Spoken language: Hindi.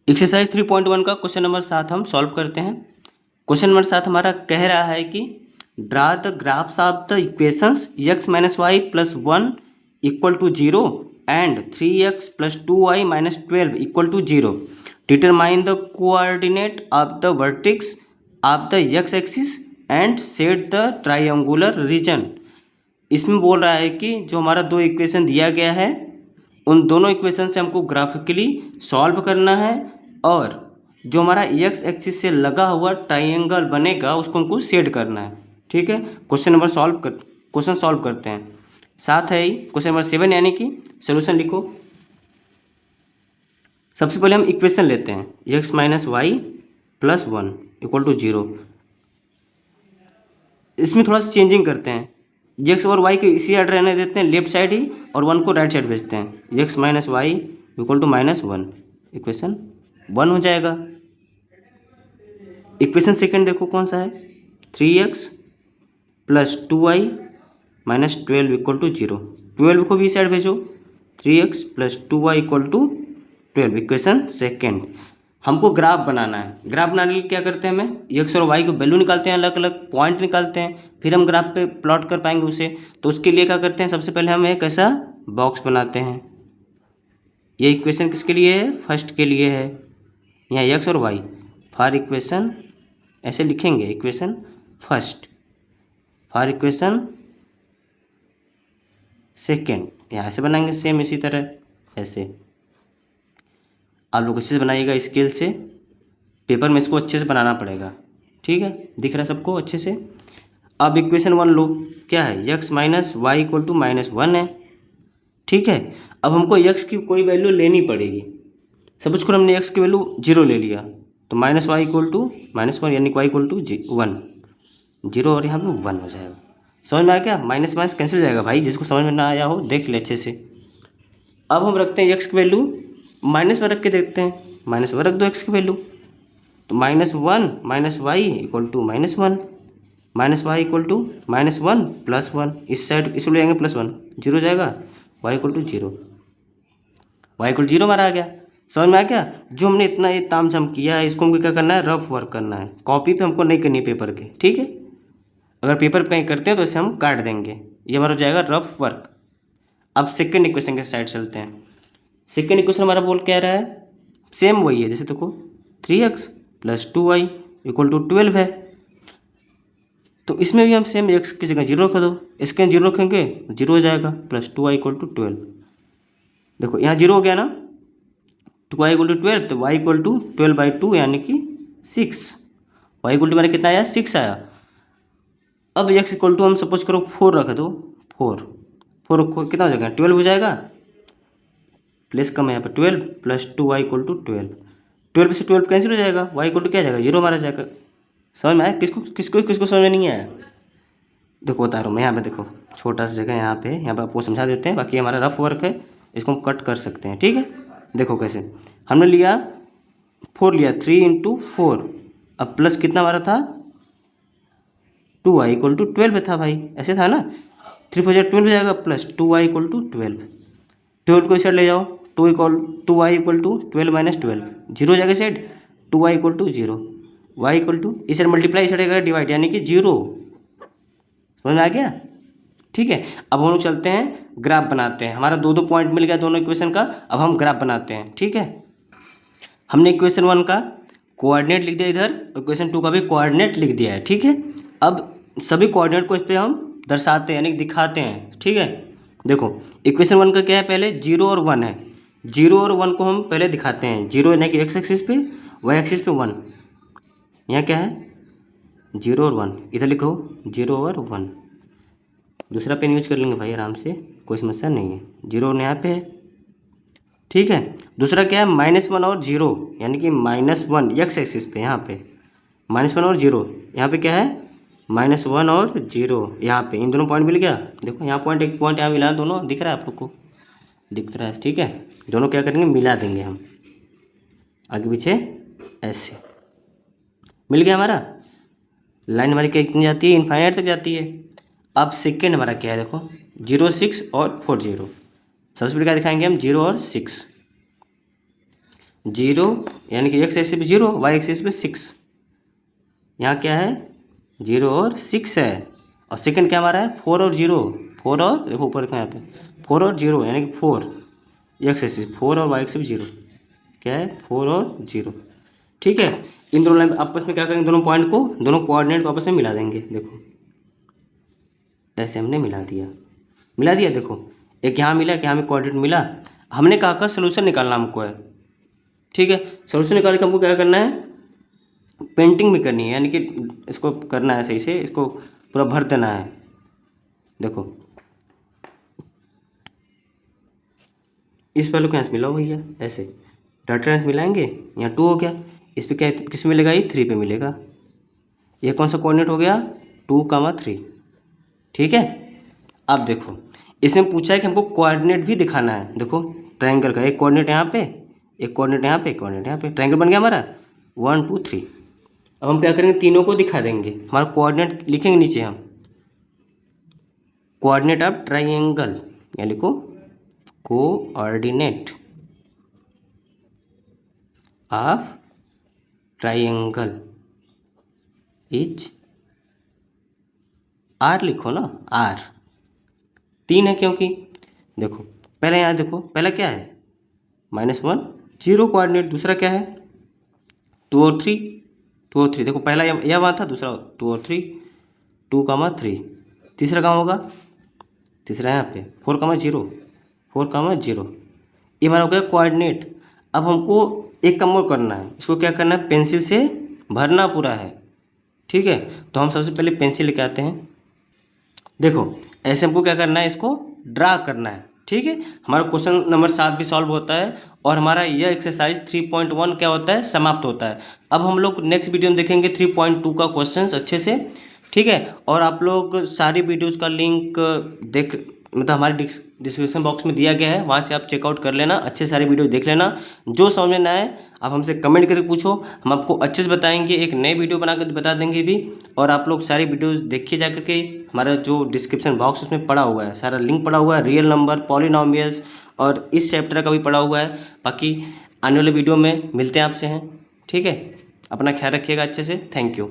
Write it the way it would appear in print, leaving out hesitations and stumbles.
एक्सरसाइज 3.1 का क्वेश्चन नंबर 7 हम सॉल्व करते हैं। क्वेश्चन नंबर 7 हमारा कह रहा है कि draw the graphs of the equations x minus y plus 1 equal to 0 and 3x plus 2y minus 12 equal to 0। Determine the coordinate of the vertex of the x axis and set the triangular region. इसमें बोल रहा है कि जो हमारा दो इक्वेशन दिया गया है उन दोनों इक्वेशन से हमको ग्राफिकली सॉल्व करना है और जो हमारा एक्स एक्सिस से लगा हुआ ट्राइंगल बनेगा उसको हमको सेट करना है। ठीक है, क्वेश्चन सॉल्व करते हैं। साथ है क्वेश्चन नंबर 7 यानी कि सोल्यूशन लिखो। सबसे पहले हम इक्वेशन लेते हैं x minus y plus 1 equal to 0। इसमें थोड़ा सा चेंजिंग करते हैं, एक्स और वाई को इसी साइड रहने देते हैं लेफ्ट साइड ही और 1 को राइट साइड भेजते हैं। X minus y equal to -1 equation 1 हो जाएगा। इक्वेशन सेकंड देखो कौन सा है, 3x plus 2y minus 12 equal to 0। 12 को भी साइड भेजो, 3x plus 2y equal to 12 equation second. हमको ग्राफ बनाना है। ग्राफ बनाने के लिए क्या करते हैं, हमें एक्स और वाई को वैल्यू निकालते हैं, अलग अलग पॉइंट निकालते हैं, फिर हम ग्राफ पे प्लॉट कर पाएंगे उसे। तो उसके लिए क्या करते हैं, सबसे पहले हम एक ऐसा बॉक्स बनाते हैं। ये इक्वेशन किसके लिए है, फर्स्ट के लिए है। यहाँ एक्स और वाई फॉर इक्वेशन ऐसे लिखेंगे, equation first for equation second यहाँ से बनाएंगे सेम इसी तरह ऐसे। आप लोग अच्छे से बनाइएगा स्केल से, पेपर में इसको अच्छे से बनाना पड़ेगा। ठीक है, दिख रहा है सबको अच्छे से। अब इक्वेशन 1 लो, क्या है, x minus y equal to -1 है। ठीक है, अब हमको एक्स की कोई वैल्यू लेनी पड़ेगी। सपोज करो हमने एक्स की वैल्यू 0 ले लिया तो माइनस वाई इक्वल टू -1 यानी वाई इक्वल टू 1, 0 और यहाँ पे 1 हो जाएगा। समझ में आया क्या, माइनस माइनस कैंसिल हो जाएगा भाई, जिसको समझ में ना आया हो देख ले अच्छे से। अब हम रखते हैं एक्स की वैल्यू माइनस में रख के देखते हैं, माइनस में रख दो एक्स की वैल्यू तो -1 minus y equal to -1 minus y equal to -1 plus 1, इस साइड इस ले जाएंगे +1, 0 हो जाएगा, y equal to 0, y equal 0 हमारा आ गया। समझ में आ गया। जो हमने इतना ये ताम झाम किया है इसको हमको क्या करना है, रफ वर्क करना है। कॉपी पे हमको नहीं करनी पेपर के, ठीक है। अगर पेपर पे कहीं करते हैं तो इसे हम काट देंगे, ये हमारा हो जाएगा रफ वर्क। अब सेकेंड इक्वेशन के साइड चलते हैं। सेकेंड इक्वेशन हमारा बोल क्या रहा है, सेम वही है, जैसे देखो 3x plus 2y equal to 12 है। तो इसमें भी हम सेम x की जगह 0 रख दो, इसके 0 रखेंगे 0 हो जाएगा, प्लस 2y इक्वल टू 12। देखो यहाँ 0 हो गया ना, 2y इक्वल टू 12 तो y इक्वल टू 12/2 यानी कि 6। y इक्वल टू मेरा कितना आया, 6 आया। अब x इक्वल टू हम सपोज करो 4 रख दो, 4 कितना हो जाएगा, 12 हो जाएगा। प्लस कम है यहाँ पर 12 प्लस 2y इक्वल टू 12, 12 से 12 कैंसिल हो जाएगा, y इक्वल टू क्या जाएगा, 0 हमारा जाएगा। समझ में आया, किसको किसको किसको समझ में नहीं आया। देखो बता रहा हूँ मैं, यहाँ पे देखो छोटा सा जगह यहाँ पे आपको समझा देते हैं, बाकी हमारा रफ वर्क है, इसको हम कट कर सकते हैं। ठीक है, देखो कैसे हमने लिया 4 लिया, 3 × 4, अब प्लस कितना हमारा था 2y इक्वल टू 12 था भाई, ऐसे था ना, 3 4 12 हो जाएगा, प्लस 2y इक्वल टू 12 को इस साइड ले जाओ, 2y इक्वल टू 12 माइनस 12, 0 हो जाएगा side, 2y equal to 0, y equal to इस साइड मल्टीप्लाई, इस साइड अगर डिवाइड यानी कि 0। समझ में आ गया। ठीक है, अब हम लोग चलते हैं ग्राफ बनाते हैं। हमारा 2 पॉइंट मिल गया दोनों इक्वेशन का, अब हम ग्राफ बनाते हैं। ठीक है, हमने इक्वेशन 1 का कोऑर्डिनेट लिख दिया इधर, इक्वेशन 2 का भी कोऑर्डिनेट लिख दिया है। ठीक है, अब सभी कोऑर्डिनेट को इस पर हम दर्शाते हैं यानी दिखाते हैं। ठीक है, देखो इक्वेशन 1 का क्या है, पहले 0 और 1 है, 0 और 1 को हम पहले दिखाते हैं। 0 यानी कि एक्स एक्सिस पे, वाई एक्सिस पे 1, यहाँ क्या है 0 और 1, इधर लिखो 0 और 1। दूसरा पेन यूज कर लेंगे भाई आराम से, कोई समस्या नहीं है। 0 यहाँ पे है, ठीक है। दूसरा क्या है, -1 और 0 यानी कि -1 एक्स एक्सिस पे, यहाँ पे -1 और 0, यहाँ पे क्या है -1 और 0, यहाँ पे इन दोनों पॉइंट मिल गया। देखो यहाँ पॉइंट, एक पॉइंट यहाँ मिला, दोनों दिख रहा है आप लोग को, दिख रहा है। ठीक है, दोनों क्या करेंगे, मिला देंगे हम आगे पीछे ऐसे। मिल गया हमारा, लाइन हमारी क्या कितनी जाती है, इनफाइनाइट तक जाती है। अब सेकेंड हमारा क्या है, देखो 0 6 और 4 0। सबसे पहले क्या दिखाएंगे हम, 0 और 6। जीरो, यानी कि एक्स एक्सिस पे जीरो, वाई एक्सिस पे 6। यहाँ क्या है, 0 और 6 है। और सेकंड क्या हमारा है, 4 और 0, 4 और देखो ऊपर देखो यहाँ पे 4 और 0, यानी कि 4 एक्स एक्सिस 4 और वाई एक्सिस 0, क्या है 4 और 0। ठीक है, इन दोनों लाइन आपस में क्या करेंगे, दोनों पॉइंट को, दोनों कोऑर्डिनेट को आपस में मिला देंगे। देखो ऐसे हमने मिला दिया, मिला दिया। देखो एक यहाँ मिला, कि यहाँ में कोऑर्डिनेट मिला। हमने कहा का सोल्यूशन निकालना हमको है। ठीक है, सोल्यूशन निकाल के हमको क्या करना है, पेंटिंग भी करनी है, यानी कि इसको करना है सही से, इसको पूरा भर देना है। देखो इस पहलू के यहाँ से मिलाओ भैया, ऐसे डाटा लाइन मिलाएंगे, यहाँ 2 हो गया, इस पे क्या किस में मिलेगा, ये 3 पे मिलेगा। ये कौन सा कोऑर्डिनेट हो गया, 2, 3। ठीक है, अब देखो इसमें पूछा है कि हमको कोऑर्डिनेट भी दिखाना है। देखो ट्रायंगल का एक कोऑर्डिनेट यहाँ पे, एक कोऑर्डिनेट यहाँ पे, एक कोऑर्डिनेट यहाँ पे, ट्रायंगल बन गया हमारा 1, 2, 3। अब हम क्या करेंगे, तीनों को दिखा देंगे। हमारा कोऑर्डिनेट लिखेंगे नीचे हम, कोऑर्डिनेट ऑफ ट्रायंगल, या लिखो coordinate of triangle is R, लिखो ना आर। 3 है क्योंकि देखो पहले यहाँ देखो, पहला क्या है -1 0 कोऑर्डिनेट, दूसरा क्या है 2 और 3, 2 और 3। देखो पहला यह वहाँ था, दूसरा 2 और 3, 2, 3। तीसरा कहाँ होगा, तीसरा यहाँ पे 4, 0, 4, 0। ये हमारा हो गया कोऑर्डिनेट। अब हमको एक काम और करना है, इसको क्या करना है, पेंसिल से भरना पूरा है। ठीक है, तो हम सबसे पहले पेंसिल लेके आते हैं। देखो ऐसे हमको क्या करना है, इसको ड्रा करना है। ठीक है, हमारा क्वेश्चन नंबर 7 भी सॉल्व होता है, और हमारा यह एक्सरसाइज 3.1 क्या होता है, समाप्त होता है। अब हम लोग नेक्स्ट वीडियो में देखेंगे 3.2 का क्वेश्चंस अच्छे से। ठीक है, और आप लोग सारी वीडियोस का लिंक देख, मतलब हमारे डिस्क्रिप्शन बॉक्स में दिया गया है, वहाँ से आप चेकआउट कर लेना, अच्छे सारे वीडियो देख लेना। जो समझ में ना आए आप हमसे कमेंट करके पूछो, हम आपको अच्छे से बताएंगे, एक नए वीडियो बना कर बता देंगे भी। और आप लोग सारी वीडियोस देखिए जा करके, हमारा जो डिस्क्रिप्शन बॉक्स उसमें पड़ा हुआ है, सारा लिंक पड़ा हुआ है, रियल नंबर, पॉलिनॉमियल्स और इस चैप्टर का भी पड़ा हुआ है। बाकी आने वाले वीडियो में मिलते हैं आपसे हैं। ठीक है, अपना ख्याल रखिएगा अच्छे से, थैंक यू।